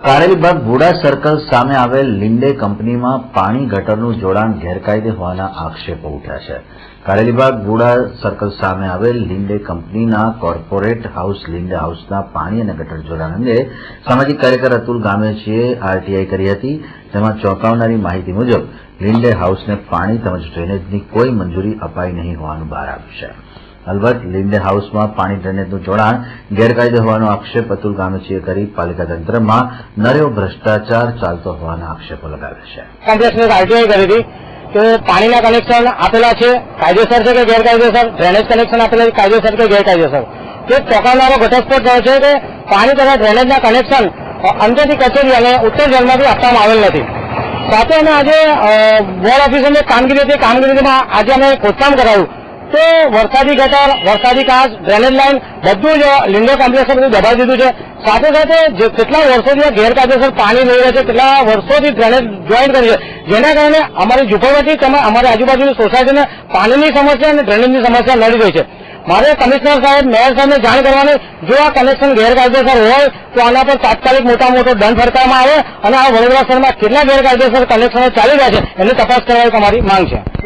કારેલીબાગ બુડા circle સામે આવેલ Linde કંપનીમાં પાણી ગટરનું જોડાણ ગેરકાયદે હોવાના આક્ષેપો ઉઠ્યા છે. કારેલીબાગ બુડા સર્કલ સામે આવેલ લિન્ડે કંપનીના કોર્પોરેટ હાઉસ લિન્ડે હાઉસના પાણી અને ગટર જોડાણ અંગે સામાજિક કાર્યકર અતુલ ગામેચીએ આરટીઆઈ કરી હતી. જેમાં ચોંકાવનારી માહિતી મુજબ લિન્ડે હાઉસને પાણી તેમજ ડ્રેનેજની કોઈ મંજૂરી અપાઈ નહીં હોવાનું બહાર આવ્યું છે. અલબત્ત લિન્ડે હાઉસમાં પાણી ડ્રેનેજનું જોડાણ ગેરકાયદે હોવાનો આક્ષેપ અતુલ ગામેચીએ કરી પાલિકા તંત્રમાં નર્યો ભ્રષ્ટાચાર ચાલતો હોવાના આક્ષેપો લગાવ્યા છે. કોમ્પ્લેક્સની આરટીઆઈ કરી હતી કે પાણીના કનેક્શન આપેલા છે કાયદેસર છે કે ગેરકાયદેસર, ડ્રેનેજ કનેક્શન આપેલા છે કાયદેસર કે ગેરકાયદેસર. જે ચોંકાવનારો ઘટસ્ફોટ થયો છે કે પાણી તથા ડ્રેનેજના કનેક્શન અંદરથી કચેરી અને ઉત્તર ઝોનમાંથી આપવામાં આવેલ નથી. સાથે અમે આજે વોર્ડ ઓફિસરની કામગીરી હતી. કામગીરીમાં આજે અમે ખોદકામ કરાવ્યું તો વરસાદી ગટર, વરસાદી કાચ, ડ્રેનેજ લાઇન બધું જ લિન્ડે કોમ્પ્લેક્સે બધું દબાવી દીધું છે. સાથે સાથે કેટલા વર્ષોથી ગેરકાયદેસર પાણી લઈ રહ્યા છે, કેટલા વર્ષોથી ડ્રેનેજ જોઈન્ટ કરી છે, જેના કારણે અમારી ઝુંપડવટી તેમજ અમારી આજુબાજુની સોસાયટીને પાણીની સમસ્યા અને ડ્રેનેજની સમસ્યા નડી ગઈ છે. મારે કમિશનર સાહેબ, મેયર સાહેબને જાણ કરવાની, જો આ કનેક્શન ગેરકાયદેસર હોય તો આના પર તાત્કાલિક મોટા મોટો દંડ ફટકારવામાં આવે અને આ વડોદરા શહેરમાં કેટલા ગેરકાયદેસર કનેક્શનો ચાલી રહ્યા છે એની તપાસ કરવાની અમારી માંગ છે.